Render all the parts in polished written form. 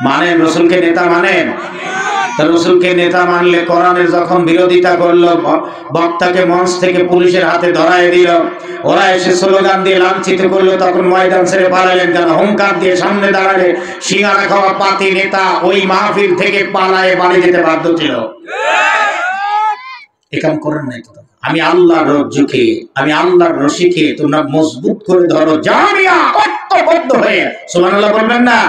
মানেন রাসূলকে নেতা মানেন? রাসূলকে নেতা মানলে কোরআনের যখন বিরোধিতা করলো, বক্তাকে মঞ্চ থেকে পুলিশের হাতে ধরায় দিল, ওরা এসে স্লোগান দিয়ে লাঞ্ছিত করলো, তখন ময়দান ছেড়ে পালালেন কেন? হুঙ্কার দিয়ে সামনে দাঁড়ালে সিঙ্গারা খাওয়া পাতি নেতা ওই মাহফিল থেকে পালায়ে বাড়ি যেতে বাধ্য ছিল। একাম করেন নাই তো? আমি আল্লাহর রজ্জুকে, আমি আল্লাহর রশিকে তোমরা মজবুত করে ধরো, জামিয়া ঐক্যবদ্ধ হয়ে, সুবহানাল্লাহ বলবেন না?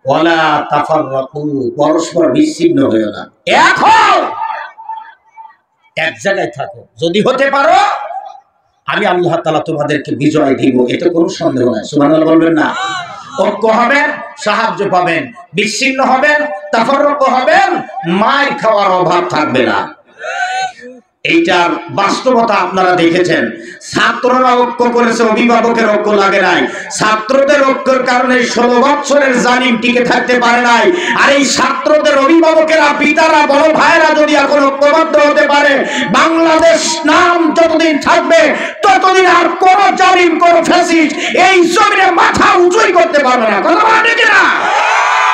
ওয়ালা তাফাররাকু, পরস্পর বিচ্ছিন্ন হয়ো না, এক হও, এক জায়গায় থাকো। যদি হতে পারো আমি আল্লাহ তাআলা তোমাদেরকে বিজয় দিব, এতে কোনো সন্দেহ নাই। সুবহানাল্লাহ বলবেন না? ঐক্য হবেন, সাহায্য পাবেন। বিচ্ছিন্ন হবেন, তাফাররাকু হবেন, মার খাওয়ার অভাব থাকবে না। এইটার বাস্তবতা আপনারা দেখেছেন। ছাত্ররা ঐক্য করেছে, অভিভাবকের ঐক্য লাগে নাই। ছাত্রদের ঐক্যের কারণে 16 বছরের জালিম টিকে থাকতে পারে নাই। আর এই ছাত্রদের অভিভাবকেরা, পিতারা, বড় ভাইরা যদি এখন ঐক্যবদ্ধ হতে পারে, বাংলাদেশ নাম যতদিন থাকবে ততদিন আর কোন জালিম, কোন ফ্যাসিস্ট এই জমিনে মাথা উঁচুই করতে পারবে না। কথা বলেন ঠিক না?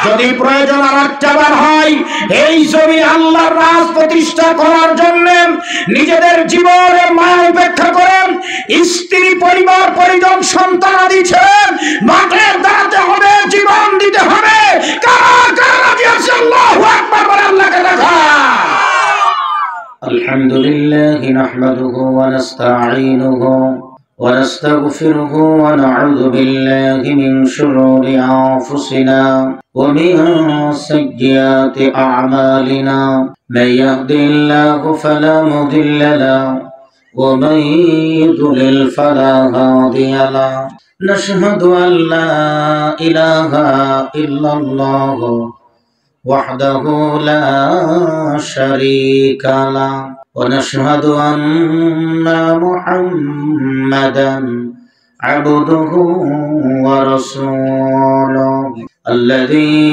যদি প্রয়োজন আর একটাবার হয়, এই জমি আল্লাহর রাজ প্রতিষ্ঠা করার জন্য নিজেদের জীবনের মায়া উপেক্ষা করেন, স্ত্রী, পরিবার, পরিজন, সন্তান আদি ছেড়ে মাঠে দাঁড়াতে হবে, জীবন দিতে হবে। কারা কারা রাজি আছে? আল্লাহু আকবার বলে আল্লাহকে দেখা। আলহামদুলিল্লাহ নাহমাদুহু ওয়া নাস্তাঈনুহু ونستغفره ونعوذ بالله من شرور أنفسنا ومن سيئات أعمالنا من يهد الله فلا مضل له ومن يضلل فلا هادي له نشهد أن لا إله إلا الله وحده لا شريك له ونشهد أن محمدا عبده ورسوله الذي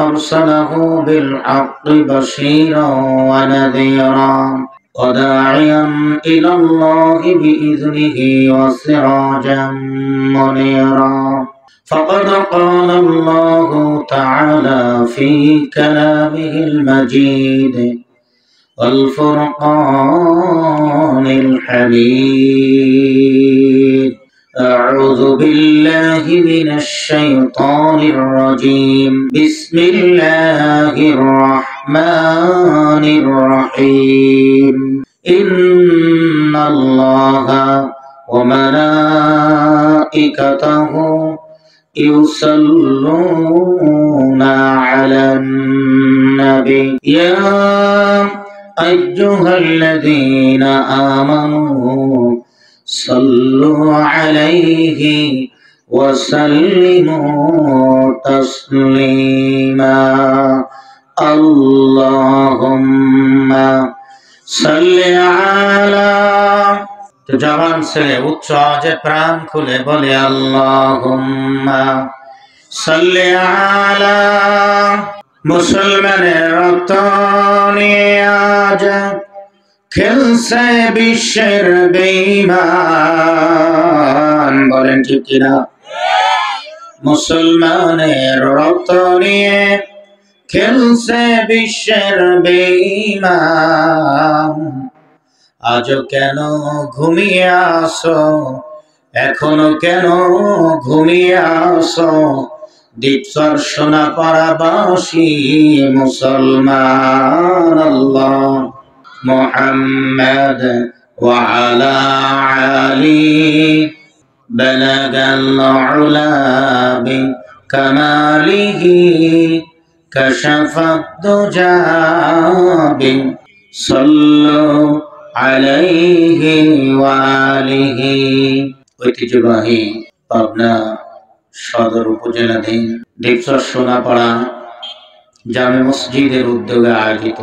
أرسله بالحق بشيرا ونذيرا وداعيا إلى الله بإذنه وسراجا منيرا فقد قال الله تعالى في كلامه المجيد والفرقان الحميد أعوذ بالله من الشيطان الرجيم بسم الله الرحمن الرحيم إن الله وملائكته يصلون على النبي يا أيها الذين آمنوا صلوا عليه وسلموا تسليما اللهم صل على জবান ছেড়ে উচ্চ আওয়াজে প্রাণ খুলে বলে আল্লাহুম্মা সাল্লি আলা মুসলমানের রক্ত নিয়ে আজ খেলছে বিশ্বের বেঈমান, বলেন ঠিক কিনা? মুসলমানের রক্ত নিয়ে খেলছে বিশ্বের বেঈমান, আজও কেন ঘুমিয়ে আসো, এখনো কেন ঘুমিয়ে আসো দীপসর সোনা পাড়াবাসী মুসলমান। আল্লাহ মুহাম্মদ ওয়া আলা আলি বালাগাল উলা বি কামালিহি কাশাফাদ দুজা বি সাল্লু আলাইহি ওয়া আলিহি। ঐতিহ্যবাহী পাবনা সদর উপজেলাধীন দীপসর সোনাপাড়া জামে মসজিদের উদ্যোগে আয়োজিত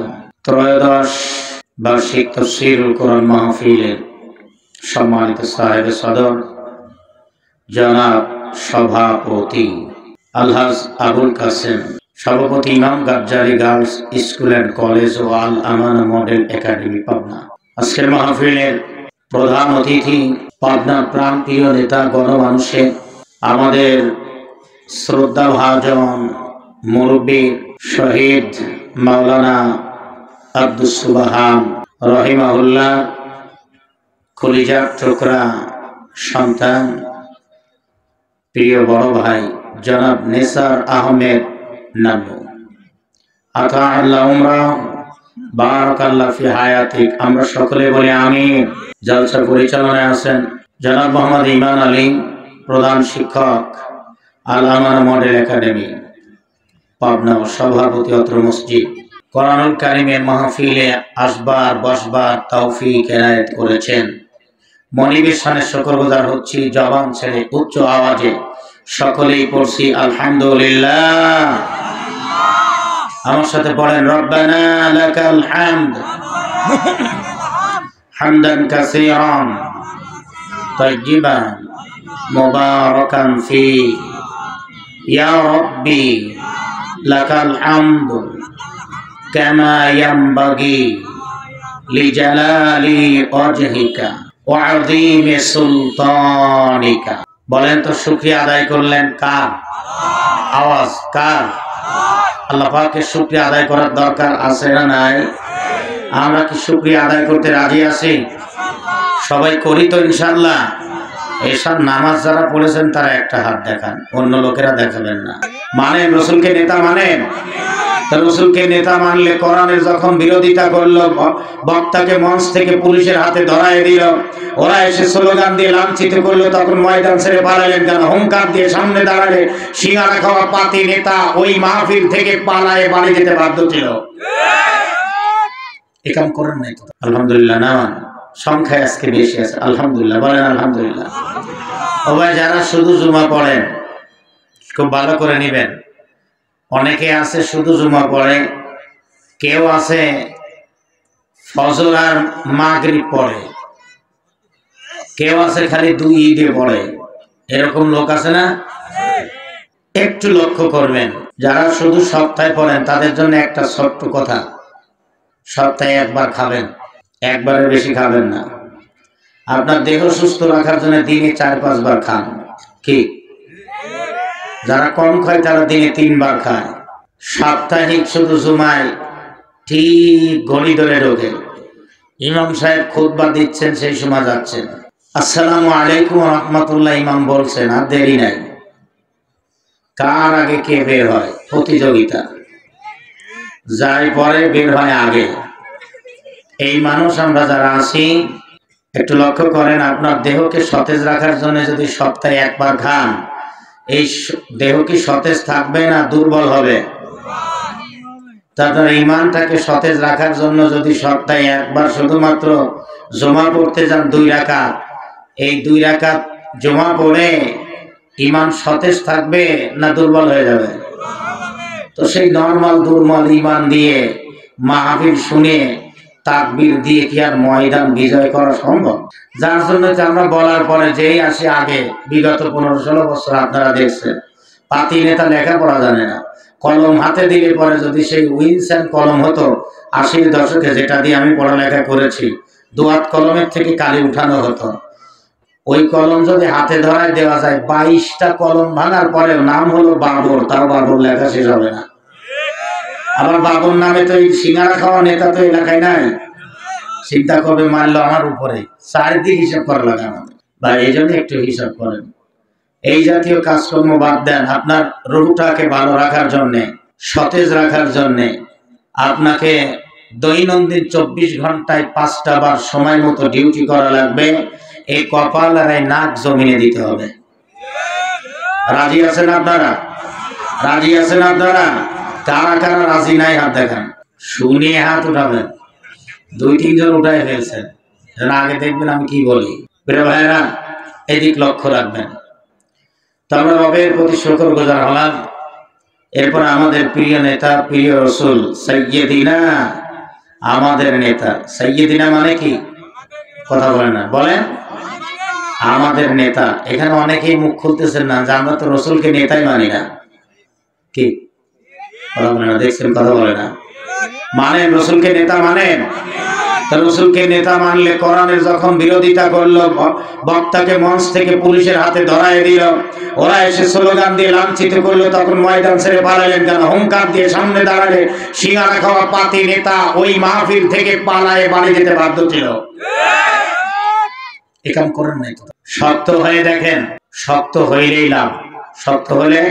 ত্রয়োদশ বার্ষিক তাফসীরুল কোরআন মাহফিলের সম্মানিত সাহেব সদর জনাব সভাপতি আলহাজ আবুল কাসেম, সভাপতি Imam Gazzari girls school and college ও আল আমানা মডেল একাডেমি পাবনা। আজকের মাহফিলের প্রধান অতিথি পাবনার প্রাণপ্রিয় নেতা, গণমানুষের আমাদের শ্রদ্ধাভাজন মুরব্বী শহীদ মাওলানা আব্দুস সুবহান রহিমাহুল্লাহ কলিজার টুকরা সন্তান প্রিয় বড় ভাই জনাব নিসার আহমেদ নানু আতাআল্লাহ উমরা বারাকাল্লাহু ফি হায়াতিক। আমরা সকলে বলি আমিন। জলসা পরিচালনায় আছেন জনাব মোহাম্মদ ইমান আলী, প্রধান শিক্ষক, আল আমান মডেল একাডেমি পাবনা, সভাপতি অত্র মসজিদ। কোরআনুল কারীমের মাহফিলে আসবার বসবার তৌফিক এনায়েত করেছেন। মনিবের শানে শুকরগুজার হচ্ছি জবান ছেড়ে উচ্চ আওয়াজে সকলেই পড়ছি আলহামদুলিল্লাহ। আমার সাথে পড়েন রব্বানা লাকাল হামদ হামদান কাসীরান তাইয়িবান মুবারাকান ফি ইয়া রাব্বি লাকাল হামদু কামা ইয়ানবাগি লিজালালি ওয়াজহিকা ওয়া আযীমি সুলতানিকা। বলেন তো শুকরিয়া আদায় করলেন কার? আওয়াজ কার? আল্লাহ পাকের শুকরিয়া আদায় করার দরকার আছে না নাই? আমরা কি শুকরিয়া আদায় করতে রাজি আছি? সবাই করি তো ইনশাআল্লাহ। এসব নামাজ যারা পড়েছেন তারা একটা হাত দেখান, অন্য লোকেরা দেখাবেন না। মানেন রসুলকে নেতা মানেন? রসুলকে নেতা মানলে কোরআনের যখন বিরোধিতা করলো, বক্তাকে মঞ্চ থেকে পুলিশের হাতে ধরায় দিল, ওরা এসে স্লোগান দিয়ে লাঞ্ছিত করলো, তখন ময়দান ছেড়ে পালালেন কেন? হুঙ্কার দিয়ে সামনে দাঁড়ালে সিঙ্গারা খাওয়া পাতি নেতা ওই মাহফিল থেকে পালায়ে বাড়ি যেতে বাধ্য ছিল। এই কাম করেন নাই তো? আলহামদুলিল্লাহ। না সংখ্যায় আজকে বেশি আছে, আলহামদুলিল্লাহ। বলেন আলহামদুলিল্লাহ। ও ভাই, যারা শুধু জুমা পড়েন খুব ভালো করে নিবেন। অনেকে আছে শুধু জুমা পড়ে, কেউ আছে ফজর আর মাগরিব পড়ে, কেউ আছে খালি দুই ঈদে পড়ে। এরকম লোক আছে না? একটু লক্ষ্য করবেন, যারা শুধু সপ্তাহে পড়েন তাদের জন্য একটা ছোট্ট কথা, সপ্তাহে একবার খাবেন, একবারের বেশি খাবেন না। আপনার দেহ সুস্থ রাখার জন্য দিনে 4-5 বার খান। কি? যারা কম খায় তারা দিনে 3 বার খায়। সাপ্তাহিক শুধু জুমায় ঠিক ঘড়ি ধরে ঢোকে, ইমাম সাহেব খুতবা দিচ্ছেন, সেই সময় যাচ্ছেন, আসসালামু আলাইকুম ওয়া রাহমাতুল্লাহ ইমাম বলছেন, আর দেরি নাই। কার আগে কে বের হয় প্রতিযোগিতা, যাই পরে বের হয় আগে। এই মানুষ আমরা যারা আছি, একটু লক্ষ্য করেন, আপনার দেহকে সতেজ রাখার জন্য যদি সপ্তাহে একবার খান, এই দেহ কি সতেজ থাকবে না দুর্বল হবে? তারপর ইমানটাকে সতেজ রাখার জন্য যদি সপ্তাহে একবার শুধুমাত্র জমা পড়তে যান 2 রাকাত, এই 2 রাকাত জমা পড়ে ইমান সতেজ থাকবে না দুর্বল হয়ে যাবে? তো সেই নরমাল দুর্বল ইমান দিয়ে মাহফিল শুনে তাকবীর দিয়ে কি আর ময়দান বিজয় করা সম্ভব? যার জন্য আমরা বলার পরে যেই আসে আগে, বিগত 15-16 বছর আপনারা দেখছেন, পাতি নেতা লেখাপড়া জানে না, কলম হাতে দিলে পরে যদি সেই উইনসেন কলম হতো 80-এর দশকে, যেটা দিয়ে আমি পড়ালেখা করেছি, 2 হাত কলমের থেকে কালি উঠানো হতো, ওই কলম যদি হাতে ধরায় দেওয়া যায়, 22টা কলম ভাঙার পরে নাম হলো বাবর, তাও বাবর লেখা শেষ হবে না। আবার বাবর নামে তো এই সিঙ্গারা খাওয়া নেতা তো এলাকায় নাই, চিন্তা করবে মারলো আমার উপরে, চারিদিক হিসাব করা লাগে আমাদের। বা এই জন্য একটু হিসাব করেন, এই জাতীয় কাজকর্ম বাদ দেন। আপনার রূহটাকে ভালো রাখার জন্যে, সতেজ রাখার জন্যে আপনাকে দৈনন্দিন 24 ঘন্টায় 5টা বার সময় মতো ডিউটি করা লাগবে। এই কপাল আর এই নাক জমিনে দিতে হবে। রাজি আছেন আপনারা? রাজি আছেন আপনারা? কারা কারা রাজি নাই হাত দেখান, শুনিয়ে হাত উঠাবেন। 2-3 জন উঠাই ফেলছেন, আগে দেখবেন আমি কি বলি। প্রিয় ভাইরা, এদিক লক্ষ্য রাখবেন। তো আমরা রবের প্রতি শুকরগুজার হলাম। এরপর আমাদের প্রিয় নেতা, প্রিয় রসুল সাইয়্যিদিনা, আমাদের নেতা। সাইয়্যিদিনা মানে কি? কথা বলেন না, বলেন আমাদের নেতা। এখানে অনেকেই মুখ খুলতেছেন না যে আমরা তো রসুলকে নেতাই মানি না। কি কথা বলে না? দেখছেন কথা বলে না? মানেন রসুলকে নেতা মানেন? রাসূলকে নেতা মানলে, কোরআনের যখন বিরোধিতা করলো, বক্তাকে মঞ্চ থেকে পুলিশের হাতে ধরায় দিল, ওরা এসে স্লোগান দিয়ে লাঞ্ছিত করলো, তখন ময়দান ছেড়ে পালালেন কেন? হুঙ্কার দিয়ে সামনে দাঁড়ালে সিঙ্গারা খাওয়া পাতি নেতা ওই মাহফিল থেকে পালায়ে বাড়ি যেতে বাধ্য ছিল। একাম করেন নাই তো। শক্ত হয়ে দেখেন, শক্ত হইলেই লাভ। শক্ত হলে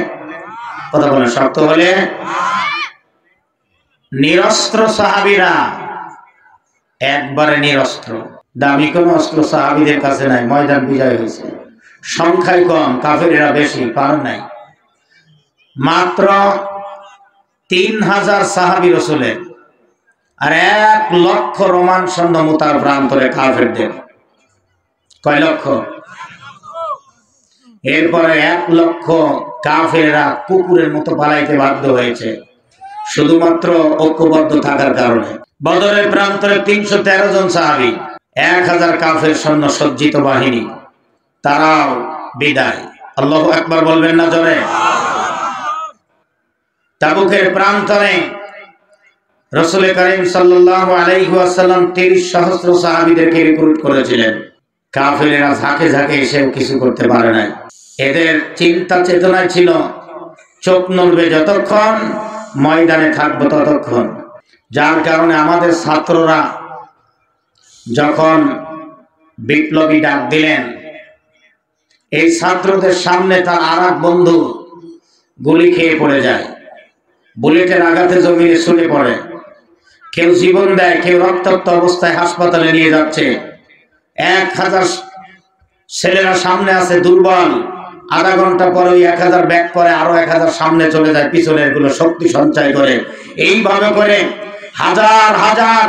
কথা বলেন, শক্ত হলে। নিরস্ত্র সাহাবীরা একবারে নিরস্ত্র, দামি কোন অস্ত্র সাহাবীদের কাছে নাই। ময়দান বিজয় হয়েছে, সংখ্যায় কম, কাফেরেরা বেশি, পার নাই। মাত্র 3000 সাহাবী রাসূলের, আর 1 লক্ষ রোমান সৈন্য মুতার প্রান্তরে কাফেরদের। কয় লক্ষ? এরপরে 1 লক্ষ কাফেররা কুকুরের মতো পালাইতে বাধ্য হয়েছে, শুধুমাত্র ঐক্যবদ্ধ থাকার কারণে। বদরের প্রান্তরে 313 জন সাহাবী, 1000 কাফের সৈন্য সজ্জিত বাহিনী, তারাও বিদায়। আল্লাহু আকবার বলবেন না জোরে? তাবুকের প্রান্তরে রাসূল করিম সাল্লাল্লাহু আলাইহি ওয়াসাল্লাম 30 সহস্র সাহাবীদেরকে রিক্রুট করেছিলেন। কাফেরেরা ঝাঁকে ঝাঁকে এসেও কিছু করতে পারে নাই। এদের চিন্তা চেতনায় ছিল চোখ নড়বে যতক্ষণ, ময়দানে থাকবো ততক্ষণ। যার কারণে আমাদের ছাত্ররা যখন বিপ্লবী ডাক দিলেন, এই ছাত্রদের সামনে তার আরেক বন্ধু গুলি খেয়ে পড়ে যায়, বুলেটের আঘাতে জমিনে শুয়ে পড়ে। কেউ জীবন দেয়, কেউ রক্তাক্ত অবস্থায় হাসপাতালে নিয়ে যাচ্ছে। 1000 ছেলেরা সামনে আছে দুর্বল, আধা ঘন্টা পরে ওই 1000 ব্যাক করে আরো 1000 সামনে চলে যায়, পিছনের গুলো শক্তি সঞ্চয় করে। এইভাবে করে হাজার হাজার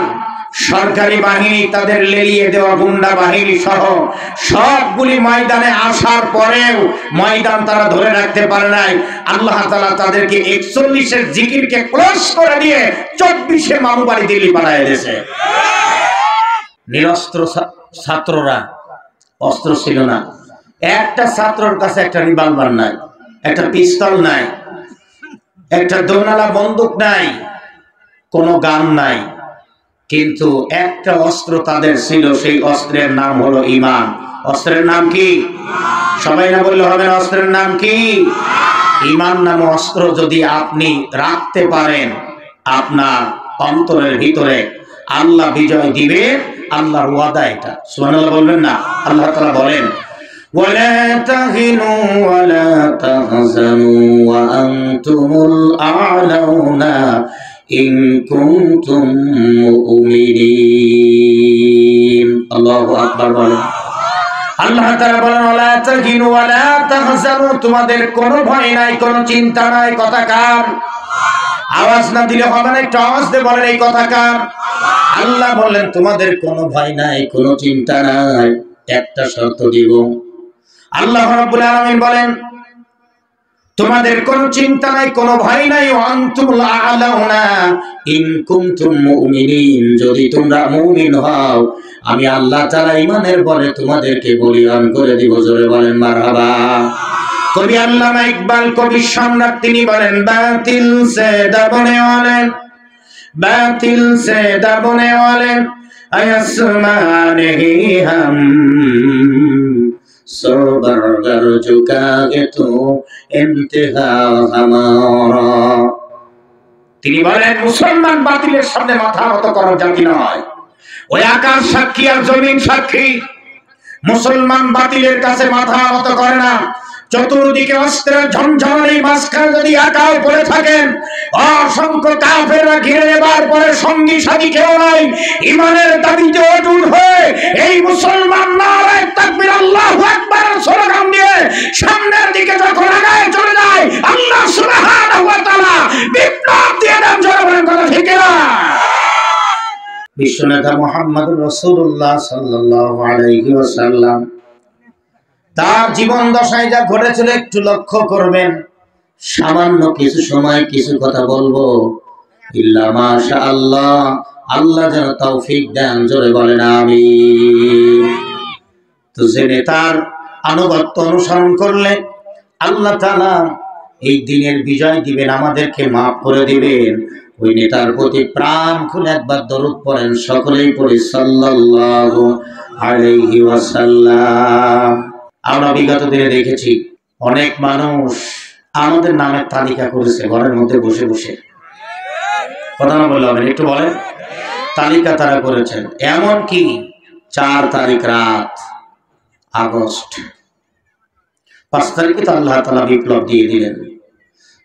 সরকারি বাহিনী, তাদের লেলিয়ে দেওয়া গুন্ডা বাহিনী সহ সবগুলি ময়দানে আসার পরেও ময়দান তারা ধরে রাখতে পারে নাই। আল্লাহ তাআলা তাদেরকে 41-এর জিকিরকে ক্লোজ করে দিয়ে 24-এ মামু বাড়ি দিল্লি পাঠিয়ে দিয়েছে। নিরস্ত্র ছাত্ররা, অস্ত্র ছিল না। একটা ছাত্রের কাছে একটা রিভলভার নাই, একটা পিস্তল নাই, একটা দোনালা বন্দুক নাই, কোনো গান নাই, কিন্তু একটা অস্ত্র তাদের ছিল। সেই অস্ত্রের নাম হলো ঈমান। অস্ত্রের নাম কি? সবাই না বললে হবে না। অস্ত্রের নাম কি? ঈমান নামক অস্ত্র যদি আপনি রাখতে পারেন আপনার অন্তরের ভিতরে, আল্লাহ বিজয় দিবে। আল্লাহর ওয়াদা এটা। সুবহানাল্লাহ বলবেন না? আল্লাহ তাআলা বলেন, ওয়ালা তাহিনু ওয়ালা তাহজানু ওয়া আনতুমুল আ'লাউনা ইন কুনতুম মুমিনিন। আল্লাহু আকবার বলেন। আল্লাহ তাআলা বলেন, ওয়ালা তাহিনু ওয়ালা তাহজানু, তোমাদের কোনো ভয় নাই, কোনো চিন্তা নাই। কথা কার? আওয়াজ না দিলে হবে না, একটু আওয়াজ দিয়ে বলেন এই কথা কার? আল্লাহ বলেন তোমাদের কোনো ভয় নাই, কোনো চিন্তা নাই, একটা শর্ত দিব। আল্লাহ রাব্বুল আলামিন বলেন তোমাদের কোনো চিন্তা নাই, কোনো ভয় নাই, আনতুমুল আ'লাউনা ইন কুনতুম মুমিনিন, যদি তোমরা মুমিন হও আমি আল্লাহ তাআলা ঈমানের বলে তোমাদেরকে বলিয়ান করে দিব। জোরে বলেন মারহাবা। কবি আল্লামা ইকবাল, কবি সম্রাট, তিনি বলেন, বাতিল সে দাবনে ওয়ালে, বাতিল সে দাবনে ওয়ালে আসমানে হি হাম সবার গর ঝুকাগে তো ইন্তেহা হামারা। তিনি বলেন মুসলমান বাতিলের সামনে মাথা নত করার জাতি নয়। ওই আকাশ সাক্ষী আর জমিন সাক্ষী, মুসলমান বাতিলের কাছে মাথা নত করে না। চতুর্দিকে অস্ত্রের ঝনঝনানি, মাঝখানে যদি একাও পড়ে থাকেন, অসংখ্য কাফেররা ঘিরে নেবার পরে সঙ্গী সাথী কেউ নাই, ঈমানের দাবিতে অটুট হয়ে এই মুসলমান নারায়ে তাকবীর আল্লাহু আকবার স্লোগান দিয়ে সামনের দিকে যখন আগায় চলে যায়, আল্লাহ সুবহানাহু ওয়া তাআলা বিপ্লব দিয়ে দেন। জোরে বলেন কথা ঠিক না? বিশ্বনেতা মুহাম্মদুর রাসূলুল্লাহ সাল্লাল্লাহু আলাইহি ওয়াসাল্লাম তার জীবন দশায় যা ঘটেছিল একটু লক্ষ্য করবেন। সামান্য কিছু সময় কিছু কথা বলবো, ইল্লা মাশাআল্লাহ, আল্লাহ যেন তৌফিক দেন। জোরে বলেন আমিন। তো যে নেতার আনুগত্য অনুসরণ করলে আল্লাহ তাআলা এই দিনের বিজয় দিবেন, আমাদেরকে মাফ করে দিবেন, ওই নেতার প্রতি প্রাণ খুলে একবার দরুদ পড়েন, সকলেই পড়ি সাল্লাল্লাহু আলাইহি ওয়াসাল্লাম। আমরা বিগত দিনে দেখেছি অনেক মানুষ আমাদের নামের তালিকা করেছে ঘরের মধ্যে বসে বসে। কথা না বললে হবে, একটু বলেন। তালিকা তারা করেছেন, এমন কি 4 তারিখ রাত আগস্ট, 5 তারিখে তো আল্লাহ তাআলা বিপ্লব দিয়ে দিলেন,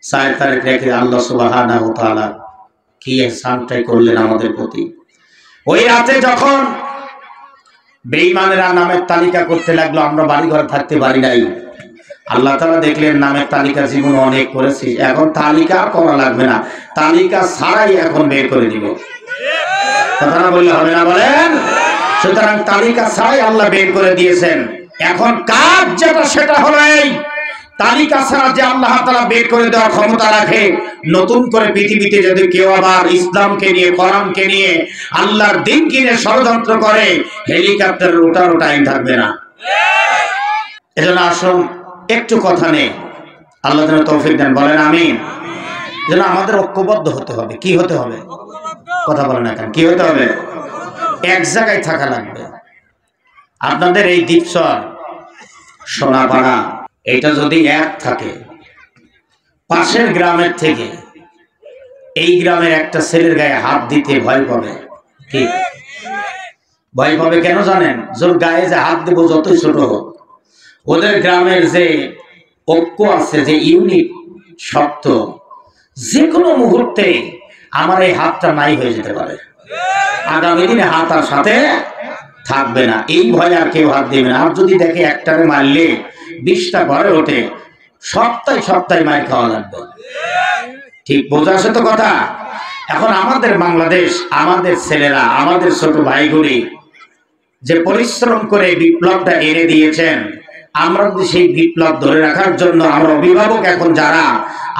4 তারিখ রেখে আল্লাহ সুবহানাহু ওয়া তাআলা কি ihsanটাই করলেন আমাদের প্রতি। ওই রাতে যখন বেঈমানেরা নামের তালিকা করতে লাগলো, আমরা বাড়ি ঘরে থাকতে পারি নাই, আল্লাহ তাআলা দেখলেন নামের তালিকা জীবন অনেক করেছি, এখন তালিকা করা লাগবে না, তালিকা ছাড়াই এখন বের করে দিব। কথা না বললে হবে না, বলেন। সুতরাং তালিকা ছাড়াই আল্লাহ বের করে দিয়েছেন। এখন কাজ যেটা সেটা হলো এই তালিকা ছাড়া যে আল্লাহ তাআলা বের করে দেওয়ার ক্ষমতা রাখে, নতুন করে পৃথিবীতে যদি কেউ আবার ইসলামকে নিয়ে, কোরআনকে নিয়ে, আল্লাহর দ্বীনকে নিয়ে ষড়যন্ত্র করে, হেলিকপ্টারের ওঠার টাইম থাকবে না। এজন্য আসুন একটু কথা নেই, আল্লাহ যেন তৌফিক দেন, বলেন আমিন। যেন আমাদের ঐক্যবদ্ধ হতে হবে। কি হতে হবে? কথা বলেন না কেন? কি হতে হবে? এক জায়গায় থাকা লাগবে। আপনাদের এই দ্বীপচর, সোনাপাড়া, এটা যদি এক থাকে, পাশের গ্রামের থেকে এই গ্রামের একটা ছেলের গায়ে হাত দিতে ভয় পাবে। কি ভয় পাবে? কেন জানেন? যার গায়ে যে হাত দেব যতই ছোট হোক, ওদের গ্রামের যে ঐক্য আছে, যে ইউনিট শক্ত, যে কোনো মুহূর্তে আমার এই হাতটা নাই হয়ে যেতে পারে, আগামী দিনে হাত আর সাথে থাকবে না, এই ভয়ে আর কেউ হাত দেবে না। আর যদি দেখে একটারে মারলে 20টা ঘরে ওঠে, সপ্তাহে সপ্তাহে মার খাওয়া লাগবে। ঠিক বোঝা আছে তো কথা? এখন আমাদের বাংলাদেশ, আমাদের ছেলেরা, আমাদের ছোট ভাইগুলি যে পরিশ্রম করে বিপ্লবটা এনে দিয়েছেন, আমরা যদি সেই বিপ্লব ধরে রাখার জন্য আমরা অভিভাবক এখন যারা,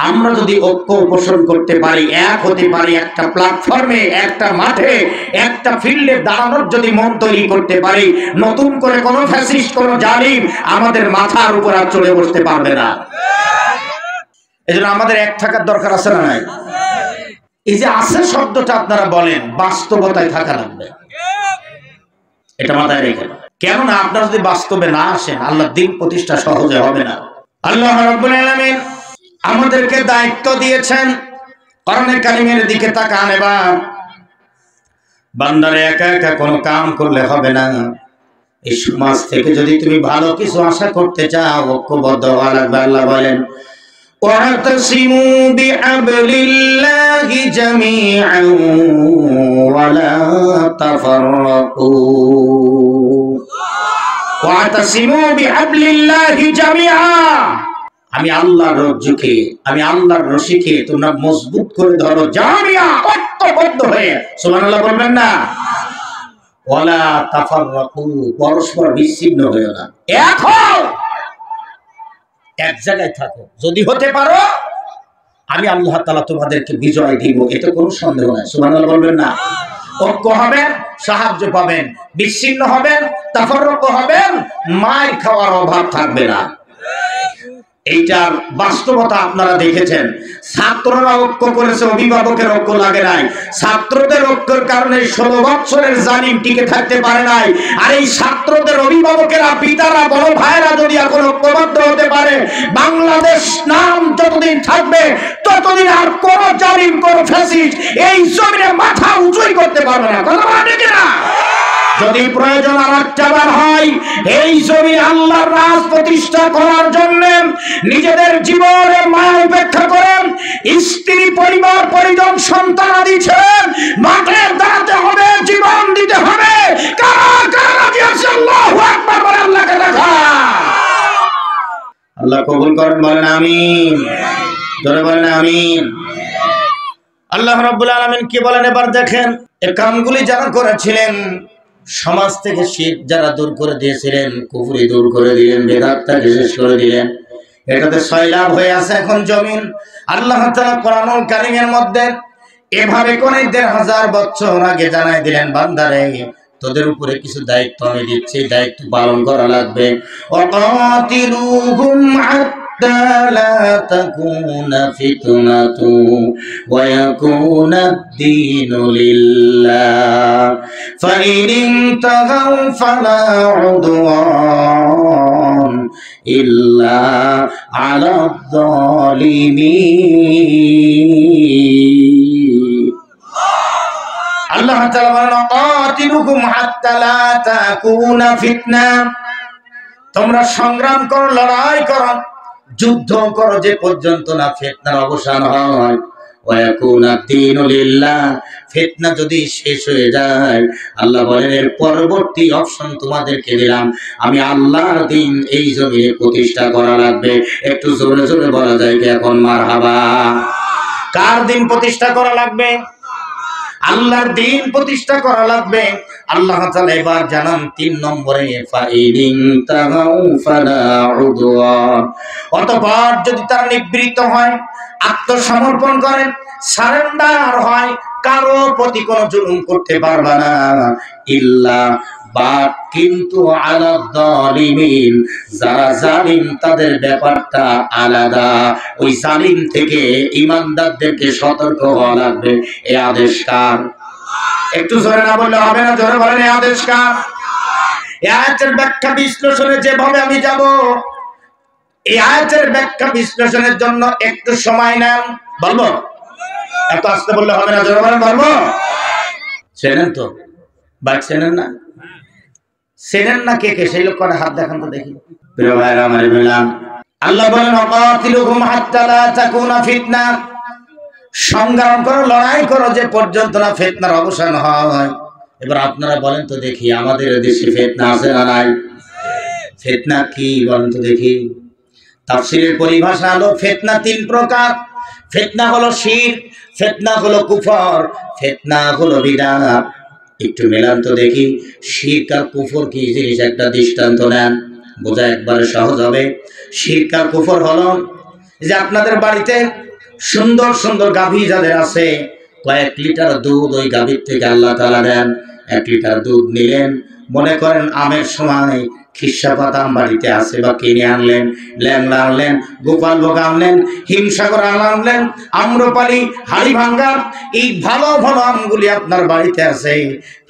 আমরা যদি ঐক্য পোষণ করতে পারি, এক হতে পারি, একটা প্ল্যাটফর্মে, একটা মাঠে, একটা ফিল্ডে দাঁড়ানোর যদি মন তৈরি করতে পারি, নতুন করে কোনো ফ্যাসিস্ট, কোনো জালিম আমাদের মাথার উপর আর চড়ে বসতে পারবে না। এজন্য আমাদের এক থাকার দরকার আছে না নাই? এই যে আছে শব্দটা আপনারা বলেন, বাস্তবতায় থাকা লাগবে, এটা মাথায় রেখে। কেননা আপনারা যদি বাস্তবে না আসেন, আল্লাহর দ্বীন প্রতিষ্ঠা সহজে হবে না। আল্লাহ রাব্বুল আলামিন আমাদেরকে দায়িত্ব দিয়েছেন, কোরআনে কারিমের দিকে তাকান। এবার বান্দারে একা একা কোনো কাম করলে হবে না। এই সমাজ থেকে যদি তুমি ভালো কিছু আশা করতে চাও, ঐক্যবদ্ধ হওয়া লাগবে। আল্লাহ বলেন, واعتصموا بحبل الله جميعا ولا تفرقوا واعتصموا بحبل الله جميعا। আমি আল্লাহর রজ্জুকে, আমি আল্লাহর রশিকে তোমরা মজবুত করে ধরো, জামিয়া, ঐক্যবদ্ধ হয়ে। সুবহানাল্লাহ বলবেন না? ওয়ালা তাফাররাকু, পরস্পর বিচ্ছিন্ন হয়ো না, এক হও, এক জায়গায় থাকো। যদি হতে পারো, আমি আল্লাহ তাআলা তোমাদেরকে বিজয় দিব, এতে কোনো সন্দেহ নাই। সুবহানাল্লাহ বলবেন না? ঐক্য হবেন, সাহায্য পাবেন, বিচ্ছিন্ন হবেন, তাফাররুক হবেন, মার খাওয়ার অভাব থাকবে না। এইটার বাস্তবতা আপনারা দেখেছেন। ছাত্ররা ঐক্য করেছে, অভিভাবকের ঐক্য লাগে নাই। ছাত্রদের ঐক্যের কারণে 16 বছরের জালিম টিকে থাকতে পারে নাই। আর এই ছাত্রদের অভিভাবকেরা, পিতারা, বড় ভাইরা যদি এখন ঐক্যবদ্ধ হতে পারে, বাংলাদেশ নাম যতদিন থাকবে ততদিন আর কোন জালিম, কোন ফ্যাসিস্ট এই জমিনে মাথা উঁচুই করতে পারবে না। কথা বলেন ঠিক না? যদি প্রয়োজন আর একটাবার হয়, এই জমি আল্লাহর রাজ প্রতিষ্ঠা করার জন্য নিজেদের জীবনের মায়া উপেক্ষা করেন, স্ত্রী, পরিবার, পরিজন, সন্তান আদি ছেড়ে মাঠে দাঁড়াতে হবে, জীবন দিতে হবে। কারা কারা রাজি আছে? আল্লাহু আকবার বলে আল্লাহকে দেখা। আল্লাহ কবুল করেন, বলেন আমিন। জোরে বলেন আমিন। আল্লাহ রাব্বুল আলামিন কি বলেন এবার দেখেন। এই কামগুলি যারা করেছিলেন, সমাজ থেকে শিরক যারা দূর করে দিয়েছিলেন, কুফরি দূর করে দিলেন, বেদাতটাকে শেষ করে দিলেন, এটাতে সয়লাভ হয়ে আছে এখন জমিন। আল্লাহ তাআলা কোরআনুল কারীমের মধ্যে এভাবে করে ১৫০০ বছর আগে জানাই দিলেন, বান্দারে তোদের উপরে কিছু দায়িত্ব আমি দিচ্ছি, দায়িত্ব পালন করা লাগবে। ওয়াকাতিলুহুম حتى لا تكون فتنة ويكون الدين لله فإن انتهوا فلا عدوان إلا على الظالمين আল্লাহ তাআলা বলেন কাতিলুকুম হাত্তা লা তাকুনা ফিতনা তোমরা সংগ্রাম করো লড়াই করো যুদ্ধ করো যে পর্যন্ত না ফিতনার অবসান হয় ওয়ায়াকুনা দীনু লিল্লাহ ফিতনা যদি শেষ হয়ে যায় আল্লাহ বলেন এর পরবর্তী অপশন তোমাদেরকে দিলাম আমি আল্লাহর দ্বীন এই জমিনে প্রতিষ্ঠা করা লাগবে একটু জোরে জোরে বলা যায় কি এখন মারহাবা কার দ্বীন প্রতিষ্ঠা করা লাগবে আল্লাহর দ্বীন প্রতিষ্ঠা করা লাগবে আল্লাহ তাআলা এবার জানান 3 নম্বরে ফাইনিন তাগাউ ফালা উদওয়ান অতঃপর যদি তারা নিবৃত্ত হয় আত্মসমর্পণ করে সারেন্ডার হয় কারো প্রতি কোনো জুলুম করতে পারবে না ইল্লা বাট কিন্তু আলা যালিমিন যারা জালিম তাদের ব্যাপারটা আলাদা ওই জালিম থেকে ঈমানদারদেরকে সতর্ক হওয়া লাগবে এই আদেশ কার একটু জোরে না বললে হবে না জোরে বলেন এই আদেশ কার এই আয়াতের ব্যাখ্যা বিশ্লেষণে যেভাবে আমি যাব এই আয়াতের ব্যাখ্যা বিশ্লেষণের জন্য একটু সময় নেন বলবো এত আস্তে বললে হবে না জোরে বলেন বলবো চেনেন তো বাইক চেনেন না চেনেন না কে কে সেই লোক করে হাত দেখান তো দেখি প্রিয় ভাইরা আমার বললাম আল্লাহ বলেন ওয়াকাতিলুহুম হাত্তা লা তাকুনা ফিতনা সংগ্রাম করো লড়াই করো যে পর্যন্ত না ফিতনার অবসান হয় এবার আপনারা বলেন তো দেখি আমাদের দেশে ফিতনা আছে না নাই ফিতনা কি বলেন তো দেখি তাফসীরের পরিভাষা হলো ফিতনা 3 প্রকার ফিতনা হলো শিরক ফিতনা হলো কুফর ফিতনা হলো বিদআত একটু মেলান তো দেখি শিরক আর কুফর কি জিনিস একটা দৃষ্টান্ত নেন বোঝা একবারে সহজ হবে শিরক আর কুফর হলো যে আপনাদের বাড়িতে সুন্দর সুন্দর গাভী যাদের আছে কয়েক লিটার দুধ ওই গাভীর থেকে আল্লাহ তাআলা দেন 1 লিটার দুধ নিলেন মনে করেন আমের সময় খিসা পাতা বাড়িতে আছে বা কিনে আনলেন ল্যাংড়া আনলেন গোপাল ভোগ আনলেন হিমসাগর আনলেন আম্রপালি হাড়িভাঙ্গা এই ভালো ভালো আমগুলি আপনার বাড়িতে আছে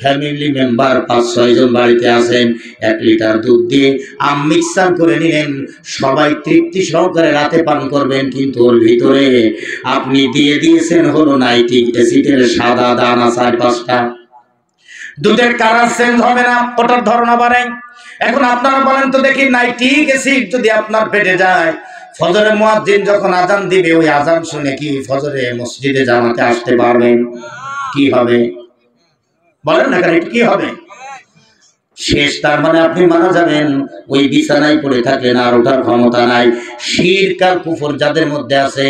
ফ্যামিলি মেম্বার 5-6 জন বাড়িতে আছেন 1 লিটার দুধ দিয়ে আম মিক্সার করে নিলেন সবাই তৃপ্তি সহকারে রাতে পান করবেন কিন্তু ওর ভিতরে আপনি দিয়ে দিয়েছেন হলো নাইট্রিক অ্যাসিডের সাদা দানা 4-5টা দুধের কালার চেঞ্জ হবে না ওটার ধরনা বাড়ে এখন আপনারা বলেন তো দেখি নাইট্রিক অ্যাসিড যদি আপনার পেটে যায় ফজরের মুয়াজ্জিন যখন আযান দিবে ওই আযান শুনে কি ফজরে মসজিদে জামাতে আসতে পারবেন কি হবে বলেন না কেন কি হবে শেষ তার মানে আপনি মারা যাবেন ওই বিছানায় পড়ে থাকলেন আর ওঠার ক্ষমতা নাই শিরক আর কুফর যাদের মধ্যে আছে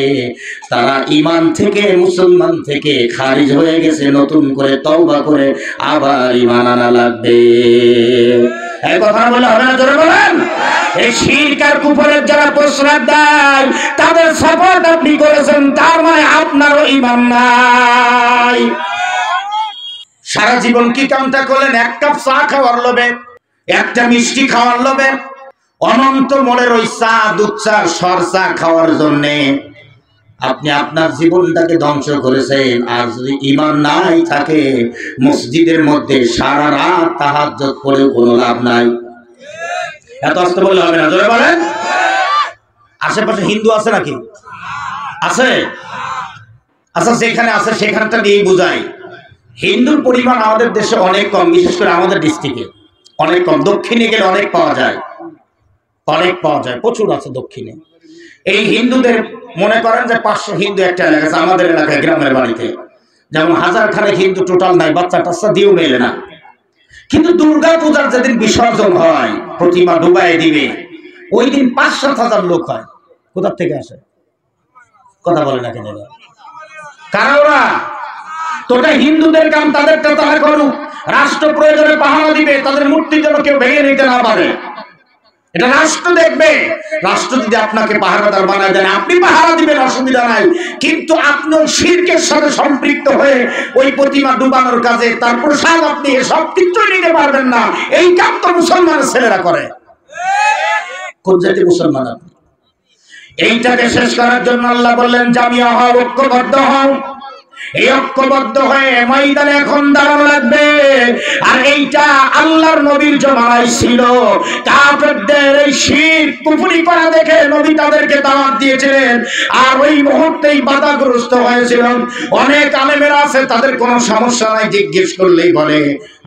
তারা ঈমান থেকে মুসলমান থেকে খারিজ হয়ে গেছে নতুন করে তওবা করে আবার ঈমান আনা লাগবে এই কথা বলে হবে না জোরে বলেন এই শিরক আর কুফরের যারা প্রশ্রয় দেয় তাদের সাপোর্ট আপনি করেছেন তার মানে আপনারও ঈমান নাই সারা জীবন কি কামটা করলেন 1 কাপ চা খাওয়ার লোভে একটা মিষ্টি খাওয়ার লোভে অনন্ত মনের ওই চা দুধ চা সর চা খাওয়ার জন্য আপনি আপনার জীবনটাকে ধ্বংস করেছেন আর যদি ঈমান নাই থাকে মসজিদের মধ্যে সারা রাত তাহাজ্জুদ পড়েও কোনো লাভ নাই এত আস্তে বললে হবে না জোরে বলেন আশেপাশে হিন্দু আছে নাকি আছে আচ্ছা যেখানে আছে সেখানটা নিয়েই বুঝাই হিন্দুর পরিমাণ আমাদের দেশে অনেক কম বিশেষ করে আমাদের ডিস্ট্রিক্টে অনেক কম দক্ষিণে গেলে অনেক পাওয়া যায় প্রচুর আছে দক্ষিণে এই হিন্দুদের মনে করেন যে 500 হিন্দু একটা এলাকা আছে আমাদের এলাকায় গ্রামের বাড়িতে যেমন 1000 খানেক হিন্দু টোটাল নাই বাচ্চা টাচ্চা দিয়েও মেলে না কিন্তু দুর্গা পূজার যেদিন বিসর্জন হয় প্রতিমা ডুবাই দিবে ওই দিন 5-7 হাজার লোক হয় কোথা থেকে আসে কথা বলে না কেন কারা ওরা তোটা হিন্দুদের কাম তাদেরটা তারা করুক রাষ্ট্র প্রয়োজনে পাহারা দিবে তাদের মূর্তি যেন কেউ ভেঙে নিতে না পারে এটা রাষ্ট্র দেখবে রাষ্ট্র যদি আপনাকে পাহারাদার বানায় দেন আপনি পাহারা দিবেন অসুবিধা নাই কিন্তু আপনি শিরকের সাথে সম্পৃক্ত হয়ে ওই প্রতিমা ডুবানোর কাজে তার প্রসাদ আপনি সব কিছু নিতে পারবেন না এই কাম তো মুসলমানের ছেলেরা করে কোন জাতি মুসলমান আপনি এইটাকে শেষ করার জন্য আল্লাহ বললেন জামিয়া হও, ঐক্যবদ্ধ হও। এই ঐক্যবদ্ধ হয়ে ময়দানে এখন দাঁড়ানো লাগবে। আর এইটা আল্লাহর নবীর জমানায় ছিল। কাফেরদের এই শিরক কুফরি করা দেখে নবী তাদেরকে দাওয়াত দিয়েছিলেন, আর ওই মুহূর্তেই বাধাগ্রস্ত হয়েছিল। অনেক আলেমেরা আছে, তাদের কোনো সমস্যা নাই, জিজ্ঞেস করলেই বলে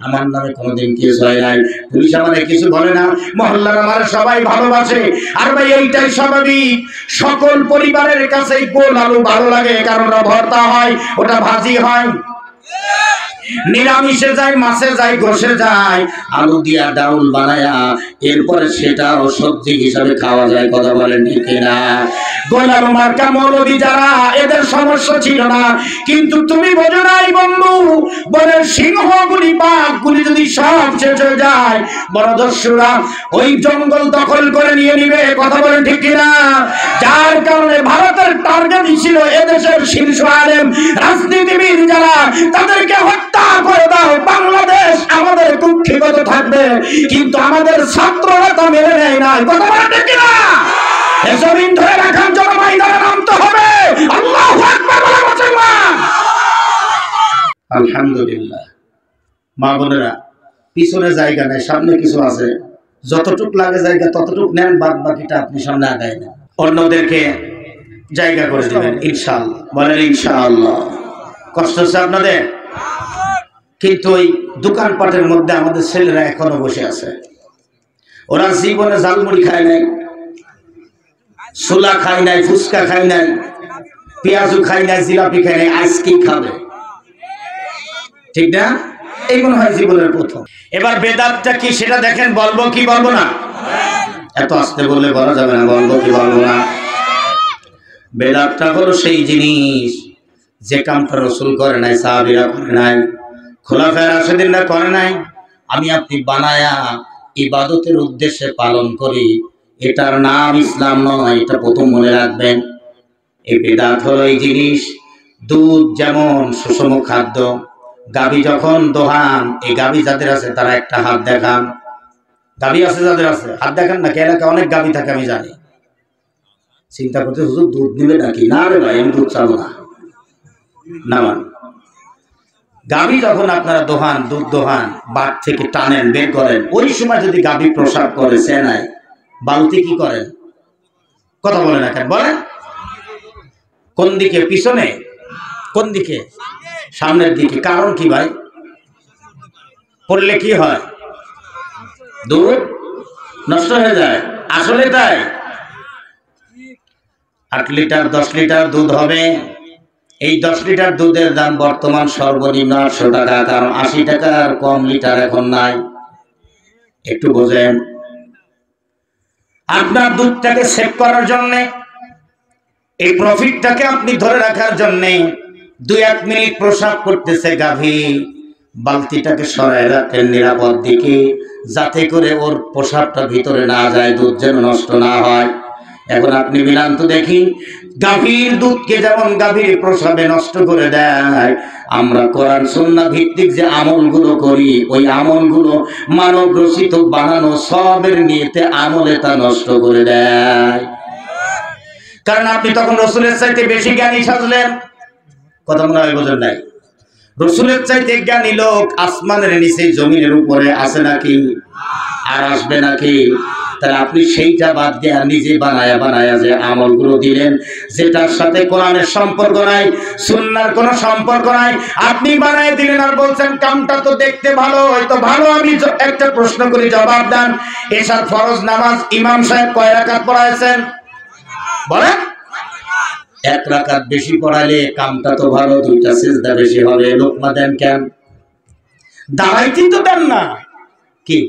আমার নামে কোনোদিন কেস হয় নাই, পুলিশ আমাদের কিছু বলে না, মহল্লার আমার সবাই ভালোবাসে। আর ভাই এইটাই স্বাভাবিক, সকল পরিবারের কাছেই গোল আলু ভালো লাগে, কারণ ওটা ভর্তা হয়, ওটা ভাজি হয়, নিরামিষে যায়, মাছে যায়, গোশে যায়, আলু দিয়া ডাউল বানায়া এরপরে সেটাও সবজি হিসাবে খাওয়া যায়। কথা বলেন ঠিক কিনা? গোলাম মার্কা মৌলবী যারা, এদের সমস্যা ছিল না। কিন্তু তুমি বোঝো নাই বন্ধু, বনের সিংহগুলি বাঘগুলি যদি সব শেষ হয়ে যায়, বনদস্যুরা ওই জঙ্গল দখল করে নিয়ে নিবে। কথা বলেন ঠিক কিনা? যার কারণে ভারতের টার্গেট ছিল এদেশের শীর্ষ আলেম রাজনীতিবিদ যারা, তাদেরকে হত্যা করে দাও, বাংলাদেশ আমাদের কুক্ষিগত থাকবে। কিন্তু আমাদের ছাত্ররা তা মেনে নেয় না। কথা বলেন ঠিক কিনা? এসবিন ধরে রাখার জন্য ময়দানে নামতে হবে। আল্লাহু আকবার বলে মুসলমান। আলহামদুলিল্লাহ। মা বোনেরা, পিছনে জায়গা নেই, সামনে কিছু আছে, যতটুক লাগে জায়গা ততটুক নেন, বাদ বাকিটা আপনি সামনে আগায় নেন, অন্যদেরকে জায়গা করে দিবেন ইনশাআল্লাহ। বলেন ইনশাআল্লাহ। কষ্ট হচ্ছে আপনাদের? কিন্তু ওই দোকানপাটের মধ্যে আমাদের ছেলেরা এখনো বসে আছে। ওরা জীবনে ঝালমুড়ি খায় নাই, ছোলা খায় নাই, ফুচকা খায় নাই, পেঁয়াজু খায় নাই, জিলাপি খায় নাই, আজকেই খাবে। ঠিক না? এই মনে হয় জীবনের প্রথম। এবার বেদাতটা কি সেটা দেখেন, বলবো কি বলবো না? এত আস্তে বললে বলা যাবে না, বলবো কি বলবো না? বেদাতটা হলো সেই জিনিস যে কামটা রাসূল করে নাই, সাহাবীরা করে নাই, খোলাফায়ে রাশিদিনরা করে নাই, আমি আপনি বানায়া ইবাদতের উদ্দেশ্যে পালন করি, এটার নাম ইসলাম নয়। এটা প্রথম মনে রাখবেন। এই বেদাত হলো এই জিনিস। দুধ যেমন সুষম খাদ্য, গাভী যখন দোহান, এই গাভী যাদের আছে তারা একটা হাত দেখান। গাভী আছে যাদের আছে হাত দেখান না। এলাকায় অনেক গাভী থাকে আমি জানি। চিন্তা করতে হুজুর দুধ দিবে নাকি? না রে ভাই, আমি দুধ চাবো না। না মানে গাভী যখন আপনারা দোহান, দুধ দোহান, বাট থেকে টানেন, বের করেন, ওই সময় যদি গাভী প্রসাব করে সেনায়, বালতি কি করেন? কথা বলে না কেন? বলেন কোন দিকে? পিছনে? কোন দিকে? সামনের দিকে। কারণ কি ভাই? পড়লে কি হয়? দুধ নষ্ট হয়ে যায়। আসলে তাই 8 লিটার 10 লিটার দুধ হবে। এই 10 লিটার দুধের দাম বর্তমান সর্বনিম্ন 800 টাকা, কারণ 80 টাকার কম লিটার এখন নাই। একটু বোঝেন। আপনার দুধটাকে সেভ করার জন্য, এই প্রফিটটাকে আপনি ধরে রাখার জন্য 2-1 মিনিট প্রসাব করতেছে গাভী, বালতিটাকে সরায় রাখেন নিরাপদ দিকে, যাতে করে ওর প্রসাবটা ভিতরে না যায়, দুধ যেন নষ্ট না হয়। এখন আপনি মিলান তো দেখি, গাভীর দুধকে যেমন গাভীর প্রসাবে নষ্ট করে দেয়, আমরা কোরআন সুন্নাহ ভিত্তিক যে আমলগুলো করি, ওই আমলগুলো মানব রচিত বানানো সবের নিয়তে আমলে তা নষ্ট করে দেয়। কারণ আপনি তখন রসুলের চাইতে বেশি জ্ঞানী সাজলেন। কথা মনে হয় বোঝেন নাই? রসুলের চাইতে জ্ঞানী লোক আসমানের নিচে জমিনের উপরে আছে নাকি? আর আসবে নাকি? তাহলে আপনি সেইটা বাদ দিয়ে নিজে বানায়া বানায়া যে আমলগুলো দিলেন, যেটার সাথে কোরআনের সম্পর্ক নাই, সুন্নাহর কোনো সম্পর্ক নাই, আপনি বানায় দিলেন আর বলছেন কামটা তো দেখতে ভালো, হয়তো ভালো। আমি একটা প্রশ্ন করি, জবাব দেন। এশার ফরজ নামাজ ইমাম সাহেব কয় রাকাত পড়াইছেন? বলেন। 1 রাকাত বেশি পড়াইলে কামটা তো ভালো, 2টা সিজদা বেশি হবে। লোকমা দেন কেন? দাঁড়াইতেই তো দেন না। কি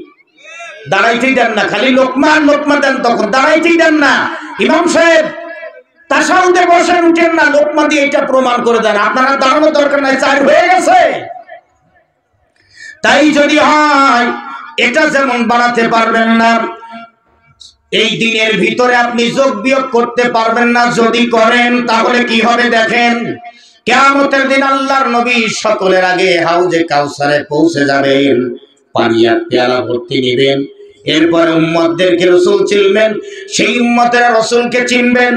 দাঁড়াইতেই দেন না? খালি লোকমা লোকমা দেন, তখন দাঁড়াইতেই দেন না। ইমাম সাহেব তাশাহুদে বসে উঠেন না, লোকমা দিয়ে এটা প্রমাণ করে দেন। আপনারা দাঁড়ানোর দরকার নাই, 4 হয়ে গেছে। তাই যদি হয়, এটা যেমন বানাতে পারবেন না, এই দিনের ভিতরে আপনি যোগ বিয়োগ করতে পারবেন না। যদি করেন তাহলে কি হবে দেখেন। কিয়ামতের দিন আল্লাহর নবী সকলের আগে হাউজে কাউসারে পৌঁছে যাবেন, পানি আর পেয়ালা ভর্তি নেবেন। এরপর উম্মতদেরকে রাসূল চিনবেন, সেই উম্মতেরা রাসূলকে চিনবেন।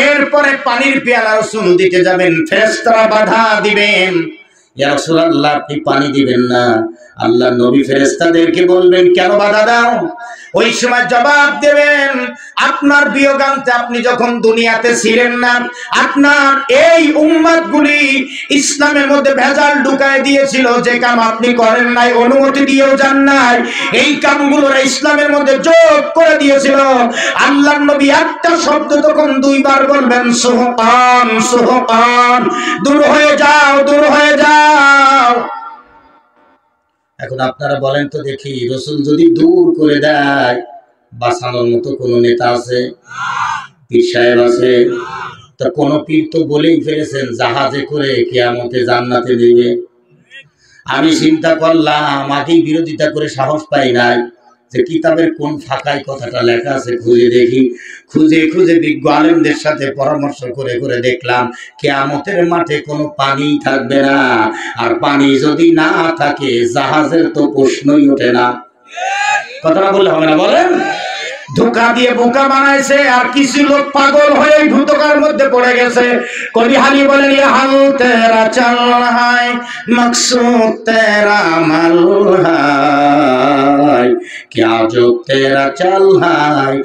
এরপরে পানির পেয়ালা রাসূল দিতে যাবেন, ফেরেশতারা বাধা দিবেন, ইয়া রাসূলুল্লাহ আপনি পানি দিবেন না। আল্লাহ নবী ফেরেশতাদেরকে বলবেন কেন বাধা দাও? ওই সময় জবাব দেবেন, আপনার বিয়োগান্তে আপনি যখন দুনিয়াতে ছিলেন না, আপনার এই উম্মতগুলি ইসলামের মধ্যে ভেজাল ঢুকায় দিয়েছিল, যে কাম আপনি করেন নাই, অনুমতি দিয়েও যান নাই, এই কামগুলো ইসলামের মধ্যে যোগ করে দিয়েছিল। আল্লাহর নবী একটা শব্দ তখন দুইবার বলবেন, সুহকান সুহকান, দূর হয়ে যাও, দূর হয়ে যাও। এখন আপনারা বলেন তো দেখি, রাসূল যদি দূর করে দেয়, বাঁচানোর মতো কোন নেতা আছে? পীর সাহেব আছে? তা কোন পীর তো বলেই ফেলেছেন জাহাজে করে কিয়ামতে জান্নাতে নেবে। আমি চিন্তা করলাম, আগেই বিরোধিতা করে সাহস পাই নাই যে কিতাবের কোন ফাঁকায় কথাটা লেখা আছে খুঁজে দেখি। খুঁজে খুঁজে বিজ্ঞ আলেমদের সাথে পরামর্শ করে করে দেখলাম কিয়ামতের মাঠে কোনো পানি থাকবে না, আর পানি যদি না থাকে জাহাজের তো প্রশ্নই ওঠে না। কথাটা বললে হবে না বলেন? ধোঁকা দিয়ে বোকা বানাইছে, আর কিছু লোক পাগল হয়ে ভূতকার মধ্যে পড়ে গেছে। কবি হালি বলেন, ইয়া হাল তেরা চল হায় মকসুদ তেরা মাল হায়, क्या जो तेरा चल हाय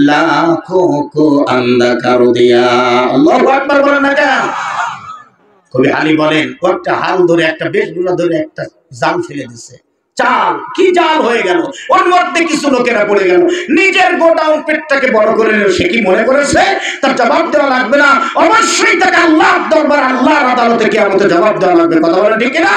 लाखों को अंधा कर दिया। আল্লাহু আকবার বলেন না কেন? কবি হালি বলেন, ও একটা হাল ধরে, একটা বেশগুলা ধরে একটা জাল ফেলে দিছে। চাল কি জাল হয়ে গেল, ওর মধ্যে কিছু লোকেরা পড়ে গেল, নিজের গোটাও পেটটাকে বড় করে নিল। সে কি মনে করেছে তার জবাব দেওয়া লাগবে না? অবশ্যই তাকে আল্লাহর দরবারে, আল্লাহর আদালতে কিয়ামতে জবাব দেওয়া লাগবে। কথা বলেন ঠিক না?